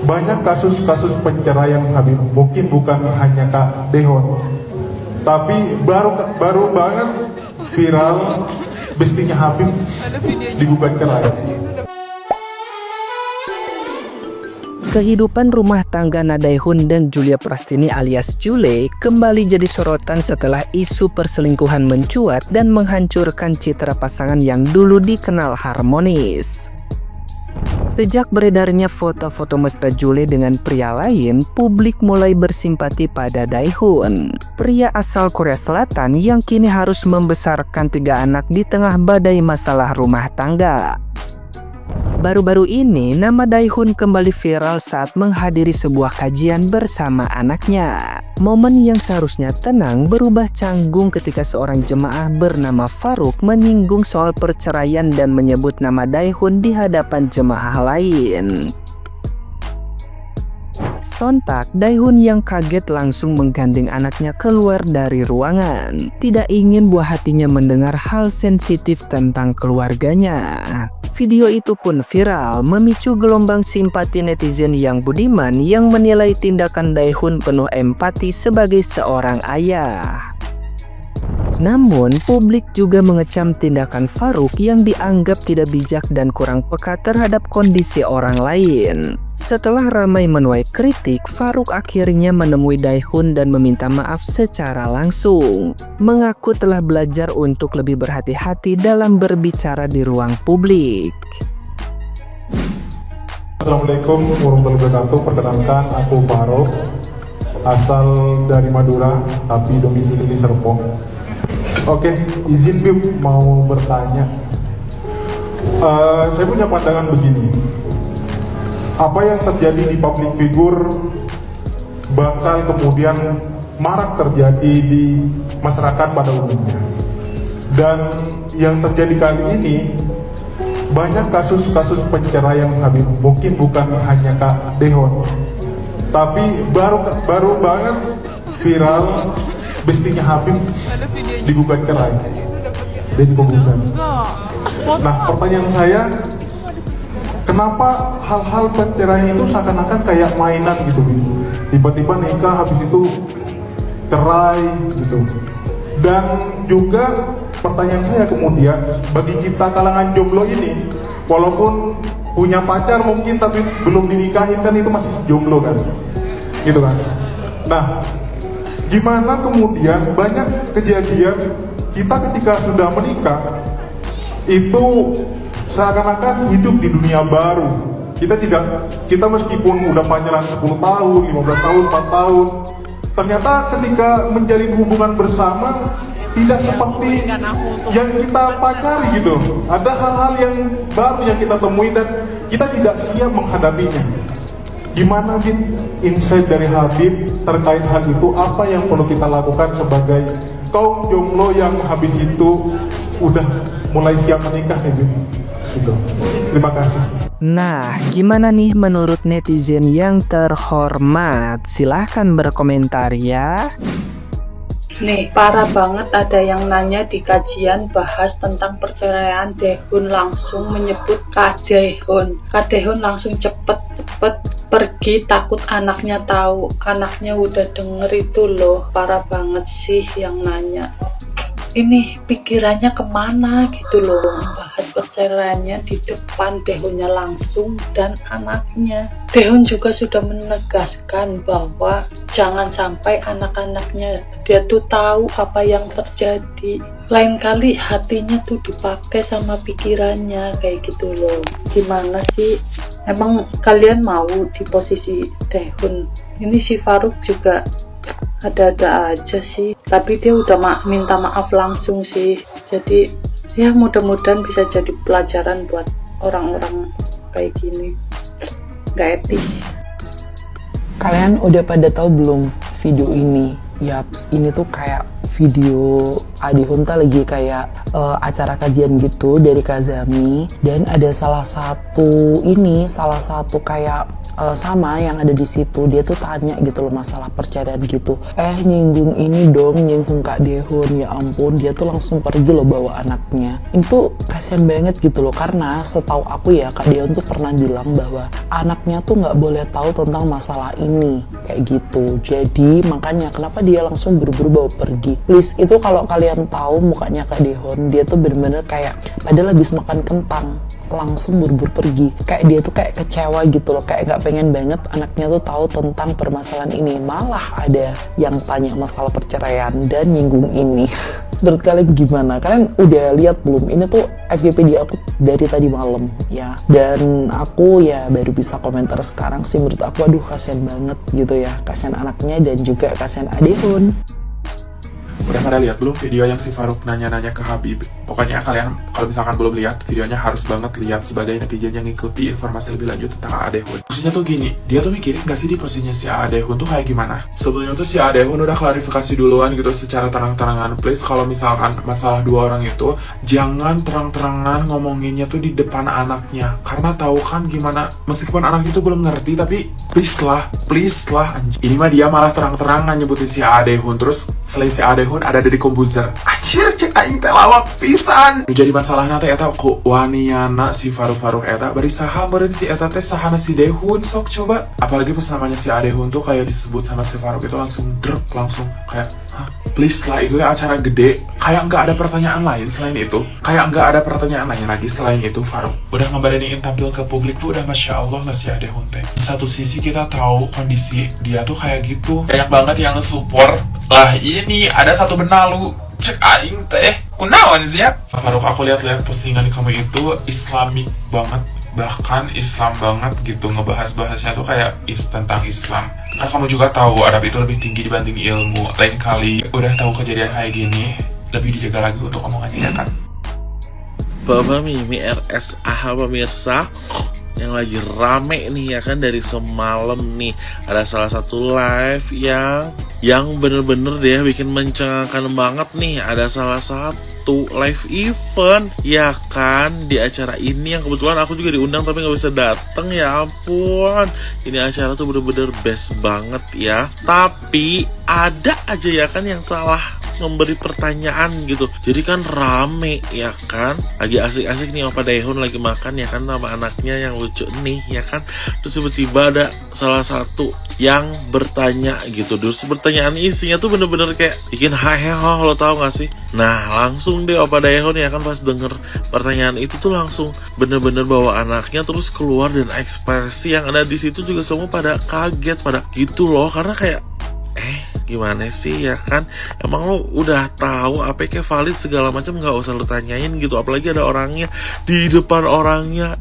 banyak kasus-kasus perceraian Habib, mungkin bukan hanya Kak Dehon, tapi baru banget viral bestinya Habib digugat cerai. Kehidupan rumah tangga Nadaehun dan Julia Prastini alias Jule kembali jadi sorotan setelah isu perselingkuhan mencuat dan menghancurkan citra pasangan yang dulu dikenal harmonis. Sejak beredarnya foto-foto mesra Jule dengan pria lain, publik mulai bersimpati pada Daehun, pria asal Korea Selatan yang kini harus membesarkan 3 anak di tengah badai masalah rumah tangga. Baru-baru ini, nama Daehun kembali viral saat menghadiri sebuah kajian bersama anaknya. Momen yang seharusnya tenang berubah canggung ketika seorang jemaah bernama Faruk menyinggung soal perceraian dan menyebut nama Daehun di hadapan jemaah lain. Sontak, Daehun yang kaget langsung menggandeng anaknya keluar dari ruangan. Tidak ingin buah hatinya mendengar hal sensitif tentang keluarganya. Video itu pun viral, memicu gelombang simpati netizen yang budiman yang menilai tindakan Daehun penuh empati sebagai seorang ayah. Namun, publik juga mengecam tindakan Faruk yang dianggap tidak bijak dan kurang peka terhadap kondisi orang lain. Setelah ramai menuai kritik, Faruk akhirnya menemui Daehun dan meminta maaf secara langsung. Mengaku telah belajar untuk lebih berhati-hati dalam berbicara di ruang publik. Assalamualaikum warahmatullahi wabarakatuh. Perkenalkan, aku Faruk, asal dari Madura, tapi domisili di Serpong. Oke, izin Bib mau bertanya. Saya punya pandangan begini. Apa yang terjadi di public figure bakal kemudian marak terjadi di masyarakat pada umumnya. Dan yang terjadi kali ini banyak kasus-kasus perceraian Habib, mungkin bukan hanya Kak Dehon, tapi baru banget viral bestinya Habib digugat cerai dari penggugat. Nah, pertanyaan saya, kenapa hal-hal perceraian itu seakan-akan kayak mainan gitu? Tiba-tiba nikah, habis itu cerai gitu. Dan juga pertanyaan saya kemudian, bagi kita kalangan jomblo ini, walaupun punya pacar mungkin tapi belum dinikahin, kan itu masih jomblo kan, gitu kan. Nah, gimana kemudian banyak kejadian kita ketika sudah menikah itu seakan-akan hidup di dunia baru. Kita meskipun udah pacaran 10 tahun, 15 tahun, 4 tahun, ternyata ketika menjalin hubungan bersama tidak seperti yang kita pacari gitu. Ada hal-hal yang baru yang kita temui dan kita tidak siap menghadapinya. Gimana insight dari Habib terkait hal itu? Apa yang perlu kita lakukan sebagai kaum jomblo yang habis itu udah mulai siap menikah nih gitu. Terima kasih. Nah, gimana nih menurut netizen yang terhormat? Silahkan berkomentar ya. Nih, parah banget ada yang nanya di kajian bahas tentang perceraian, Daehun langsung menyebut Kak Daehun. Kak Daehun langsung cepet pergi, takut anaknya tahu. Anaknya udah denger itu loh, parah banget sih yang nanya. Ini pikirannya kemana gitu loh, bahas perceraiannya di depan Daehunnya langsung dan anaknya. Daehun juga sudah menegaskan bahwa jangan sampai anak-anaknya dia tuh tahu apa yang terjadi. Lain kali hatinya tuh dipakai sama pikirannya kayak gitu loh. Gimana sih? Emang kalian mau di posisi Daehun? Ini si Faruk juga ada-ada aja sih, tapi dia udah minta maaf langsung sih. Jadi ya mudah-mudahan bisa jadi pelajaran buat orang-orang kayak gini, gak etis. Kalian udah pada tahu belum video ini? Yaps, ini tuh kayak video Adi Hunta lagi kayak acara kajian gitu dari Kazami, dan ada salah satu kayak sama yang ada di situ, dia tuh tanya gitu loh masalah perceraian gitu, nyinggung ini dong, nyinggung Kak Daehoon, ya ampun, dia tuh langsung pergi loh bawa anaknya. Itu kasian banget gitu loh, karena setahu aku ya Kak Daehoon tuh pernah bilang bahwa anaknya tuh nggak boleh tahu tentang masalah ini kayak gitu. Jadi makanya kenapa dia langsung buru-buru bawa pergi. Please, itu kalau kalian tahu mukanya Kak Daehoon, dia tuh bener-bener kayak padahal habis makan kentang langsung buru-buru pergi, kayak dia tuh kayak kecewa gitu loh, kayak nggak pengen banget anaknya tuh tahu tentang permasalahan ini. Malah ada yang tanya masalah perceraian dan nyinggung ini. Menurut kalian gimana? Kalian udah lihat belum? Ini tuh FYP di aku dari tadi malam ya, dan aku ya baru bisa komentar sekarang sih. Menurut aku aduh kasihan banget gitu ya, kasihan anaknya dan juga kasihan Daehoon. Udah pada lihat belum video yang si Farouk nanya-nanya ke Habib? Pokoknya kalian kalau misalkan belum lihat videonya harus banget lihat sebagai netizen yang ngikuti informasi lebih lanjut tentang Daehoon. Maksudnya tuh gini, dia tuh mikirin gak sih di posisinya si Daehoon tuh kayak gimana? Sebelumnya tuh si Daehoon udah klarifikasi duluan gitu secara terang-terangan. Please kalau misalkan masalah dua orang itu jangan terang-terangan ngomonginnya tuh di depan anaknya, karena tahu kan gimana, meskipun anak itu belum ngerti tapi please lah anjir. Ini mah dia malah terang-terangan nyebutin si Daehoon, terus selain si Daehoon ada Deddy Kombuzer. Anjir, cek aing teh lawak pisan. Nu jadi masalahna teh eta ku waniana si Farouk eta bari saha meureun si eta teh sahana si Daehoon, sok coba. Apalagi pas namanya si Daehoon tuh kayak disebut sama si Farouk itu langsung langsung kayak hah, please lah, itu ya acara gede, kayak nggak ada pertanyaan lain selain itu, selain itu Farouk udah ngeberaniin tampil ke publik tuh udah masya Allah lah si Daehoon teh. Satu sisi kita tahu kondisi dia tuh kayak gitu, banyak banget yang nge-support lah. Ini ada satu benalu cek aing teh kunaon sih ya Farouk, aku lihat postingan kamu itu islamik banget, bahkan Islam banget gitu, ngebahasnya tuh kayak tentang Islam. Kan kamu juga tahu adab itu lebih tinggi dibanding ilmu. Lain kali udah tahu kejadian kayak gini, lebih dijaga lagi untuk omongannya ya kan. Bapak Mimi RSAH pemirsa, yang lagi rame nih ya kan dari semalam nih, ada salah satu live yang bener-bener dia bikin mencengangkan banget nih. Ada salah satu live event ya kan di acara ini yang kebetulan aku juga diundang tapi nggak bisa dateng, ya ampun. Ini acara tuh bener-bener best banget ya, tapi ada aja ya kan yang salah memberi pertanyaan gitu. Jadi kan rame ya kan, lagi asik-asik nih Opa Daehoon lagi makan ya kan sama anaknya yang lucu nih ya kan. Terus tiba-tiba ada salah satu yang bertanya gitu. Terus pertanyaan isinya tuh bener-bener kayak bikin haheho, lo tau gak sih? Nah langsung deh Opa Daehoon ya kan pas denger pertanyaan itu tuh langsung bener-bener bawa anaknya terus keluar, dan ekspresi yang ada di situ juga semua pada kaget, pada gitu loh, karena kayak gimana sih ya kan, emang lo udah tahu APK valid segala macam, nggak usah lo tanyain gitu, apalagi ada orangnya di depan orangnya.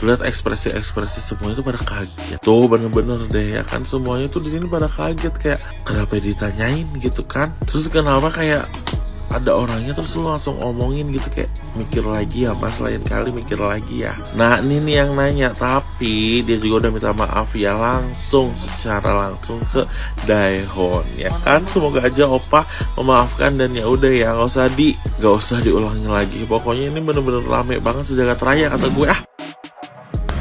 Lihat ekspresi semua itu pada kaget tuh, bener-bener deh ya kan, semuanya tuh di sini pada kaget kayak kenapa ditanyain gitu kan, terus kenapa kayak ada orangnya terus lu langsung omongin gitu, kayak mikir lagi ya mas, lain kali mikir lagi ya. Nah ini nih yang nanya, tapi dia juga udah minta maaf ya secara langsung ke Daehoon ya kan. Semoga aja Opa memaafkan dan ya udah ya nggak usah diulangi lagi. Pokoknya ini bener-bener rame banget sejagat raya kata gue.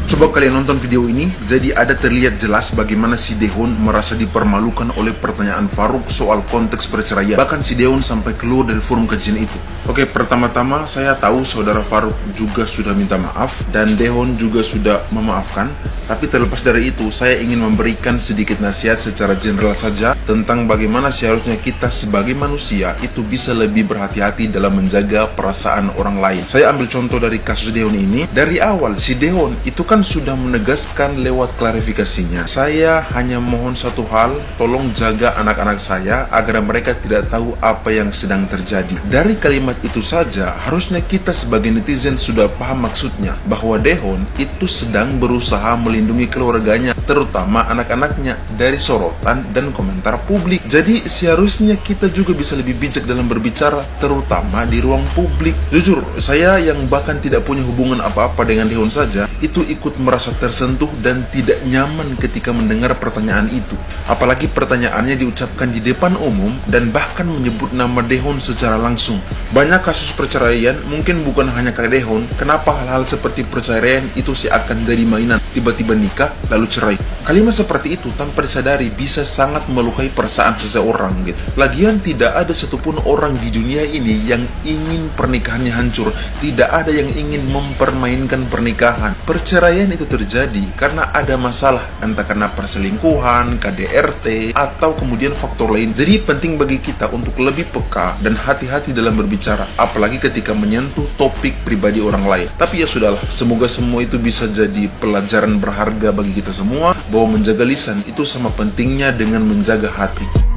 Coba kalian nonton video ini, jadi ada terlihat jelas bagaimana si Daehoon merasa dipermalukan oleh pertanyaan Farouk soal konteks perceraian. Bahkan si Daehoon sampai keluar dari forum kajian itu. Oke, pertama-tama saya tahu saudara Farouk juga sudah minta maaf dan Daehoon juga sudah memaafkan. Tapi terlepas dari itu, saya ingin memberikan sedikit nasihat secara general saja tentang bagaimana seharusnya kita sebagai manusia itu bisa lebih berhati-hati dalam menjaga perasaan orang lain. Saya ambil contoh dari kasus Daehoon ini. Dari awal si Daehoon itu kan sudah menegaskan lewat klarifikasinya, saya hanya mohon satu hal, tolong jaga anak-anak saya agar mereka tidak tahu apa yang sedang terjadi. Dari kalimat itu saja harusnya kita sebagai netizen sudah paham maksudnya, bahwa Daehoon itu sedang berusaha melindungi keluarganya, terutama anak-anaknya dari sorotan dan komentar publik. Jadi seharusnya kita juga bisa lebih bijak dalam berbicara, terutama di ruang publik. Jujur, saya yang bahkan tidak punya hubungan apa-apa dengan Daehoon saja itu ikut ikut merasa tersentuh dan tidak nyaman ketika mendengar pertanyaan itu. Apalagi pertanyaannya diucapkan di depan umum dan bahkan menyebut nama Daehoon secara langsung. Banyak kasus perceraian, mungkin bukan hanya Kak Daehoon, kenapa hal-hal seperti perceraian itu seakan jadi mainan, tiba-tiba nikah lalu cerai. Kalimat seperti itu tanpa disadari bisa sangat melukai perasaan seseorang gitu. Lagian tidak ada satupun orang di dunia ini yang ingin pernikahannya hancur. Tidak ada yang ingin mempermainkan pernikahan. Perceraian itu terjadi karena ada masalah, entah karena perselingkuhan, KDRT, atau kemudian faktor lain. Jadi penting bagi kita untuk lebih peka dan hati-hati dalam berbicara, apalagi ketika menyentuh topik pribadi orang lain. Tapi ya sudahlah, semoga semua itu bisa jadi pelajaran berharga bagi kita semua, bahwa menjaga lisan itu sama pentingnya dengan menjaga hati.